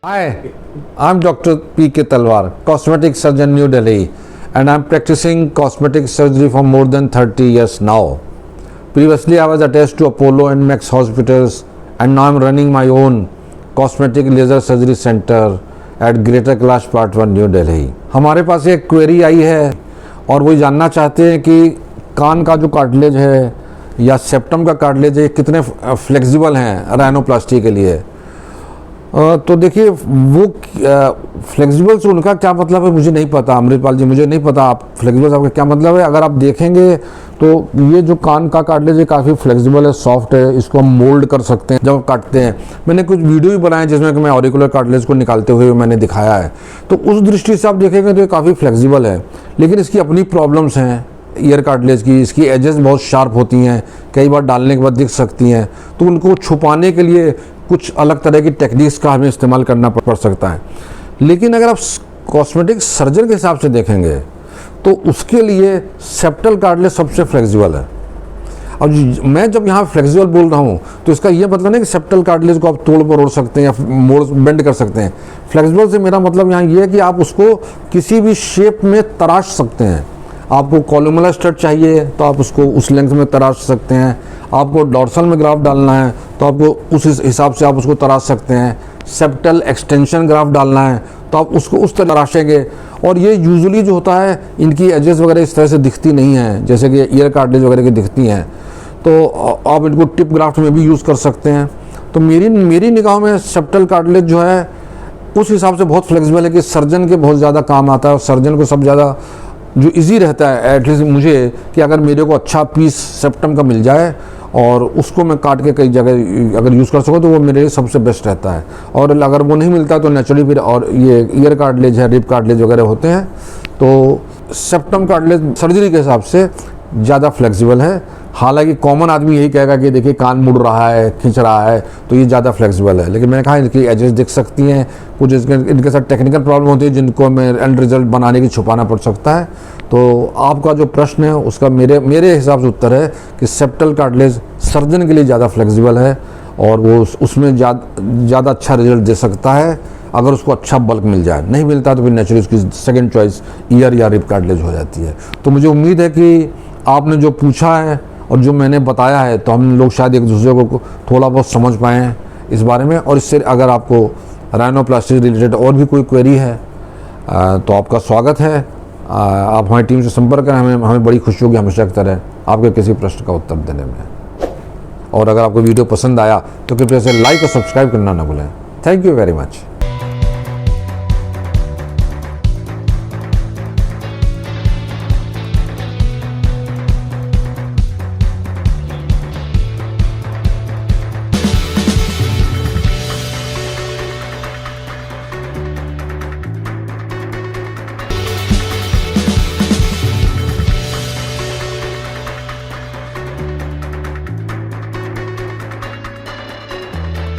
Hi, I'm Dr. P.K. Talwar, cosmetic surgeon, New Delhi, and I'm practicing cosmetic surgery for more than 30 years now. Previously, I was attached to Apollo and Max hospitals, and now I'm running my own cosmetic laser surgery center at Greater Kailash Part 1, New Delhi. हमारे पास एक query आई है और वो जानना चाहते हैं कि कान का जो कार्टिलेज है या सेप्टम का कार्टिलेज है कितने फ्लेक्सिबल हैं राइनोप्लास्टी के लिए। तो देखिए वो फ्लेक्सिबल से उनका क्या मतलब है मुझे नहीं पता, अमृतपाल जी मुझे नहीं पता आप फ्लेक्सिबल आपका क्या मतलब है। अगर आप देखेंगे तो ये जो कान का कार्टिलेज है काफ़ी फ्लेक्सिबल है, सॉफ्ट है, इसको हम मोल्ड कर सकते हैं जब काटते हैं। मैंने कुछ वीडियो भी बनाए जिसमें कि मैं ऑरिकुलर कार्टिलेज को निकालते हुए मैंने दिखाया है, तो उस दृष्टि से आप देखेंगे तो ये काफ़ी फ्लेक्सिबल है। लेकिन इसकी अपनी प्रॉब्लम्स हैं ईयर कार्टिलेज की, इसकी एजेस बहुत शार्प होती हैं, कई बार डालने के बाद दिख सकती हैं, तो उनको छुपाने के लिए कुछ अलग तरह की टेक्निक्स का हमें इस्तेमाल करना पड़ सकता है। लेकिन अगर आप कॉस्मेटिक सर्जन के हिसाब से देखेंगे तो उसके लिए सेप्टल कार्टिलेज सबसे फ्लेक्सिबल है। अब मैं जब यहाँ फ्लेक्सिबल बोल रहा हूँ तो इसका ये मतलब नहीं कि सेप्टल कार्टिलेज को आप तोड़ मरोड़ सकते हैं या मोड़ बेंड कर सकते हैं। फ्लेक्सिबल से मेरा मतलब यहाँ ये है कि आप उसको किसी भी शेप में तराश सकते हैं। आपको कॉलमुलर स्टड चाहिए तो आप उसको उस लेंथ में तराश सकते हैं, आपको डॉर्सल में ग्राफ डालना है तो आपको उस हिसाब से आप उसको तराश सकते हैं, सेप्टल एक्सटेंशन ग्राफ डालना है तो आप उसको उस तरह तराशेंगे। और ये यूजुअली जो होता है इनकी एजेस वगैरह इस तरह से दिखती नहीं हैं जैसे कि ईयर कार्टिलेज वगैरह की दिखती हैं, तो आप इनको टिप ग्राफ्ट में भी यूज़ कर सकते हैं। तो मेरी निगाहों में सेप्टल कार्टिलेज जो है उस हिसाब से बहुत फ्लेक्सिबल है कि सर्जन के बहुत ज़्यादा काम आता है और सर्जन को सब ज़्यादा जो इजी रहता है एटलीस्ट मुझे कि अगर मेरे को अच्छा पीस सेप्टम का मिल जाए और उसको मैं काट के कई जगह अगर यूज़ कर सकूँ तो वो मेरे लिए सबसे बेस्ट रहता है। और अगर वो नहीं मिलता तो नेचुरली फिर और ये ईयर कार्टिलेज है, रिब कार्टिलेज वगैरह होते हैं, तो सेप्टम कार्टिलेज सर्जरी के हिसाब से ज़्यादा फ्लेक्सिबल है। हालांकि कॉमन आदमी यही कहेगा कि देखिए कान मुड़ रहा है, खींच रहा है, तो ये ज़्यादा फ्लेक्सिबल है। लेकिन मैंने कहा इनकी एजेस दिख सकती हैं, कुछ इनके साथ टेक्निकल प्रॉब्लम होती है जिनको मैं एंड रिजल्ट बनाने की छुपाना पड़ सकता है। तो आपका जो प्रश्न है उसका मेरे हिसाब से उत्तर है कि सेप्टल कार्टिलेज सर्जन के लिए ज़्यादा फ्लेक्सिबल है और वो उसमें ज़्यादा अच्छा रिजल्ट दे सकता है अगर उसको अच्छा बल्क मिल जाए। नहीं मिलता तो फिर नेचुरली उसकी सेकेंड चॉइस ईयर या रिब कार्टिलेज हो जाती है। तो मुझे उम्मीद है कि आपने जो पूछा है और जो मैंने बताया है तो हम लोग शायद एक दूसरे को थोड़ा बहुत समझ पाएँ इस बारे में। और इससे अगर आपको राइनोप्लास्टी रिलेटेड और भी कोई क्वेरी है तो आपका स्वागत है, आप हमारी टीम से संपर्क करें। हमें बड़ी खुशी होगी हमेशा की तरह आपके किसी प्रश्न का उत्तर देने में। और अगर आपको वीडियो पसंद आया तो कृपया से लाइक और सब्सक्राइब करना ना भूलें। Thank you very much.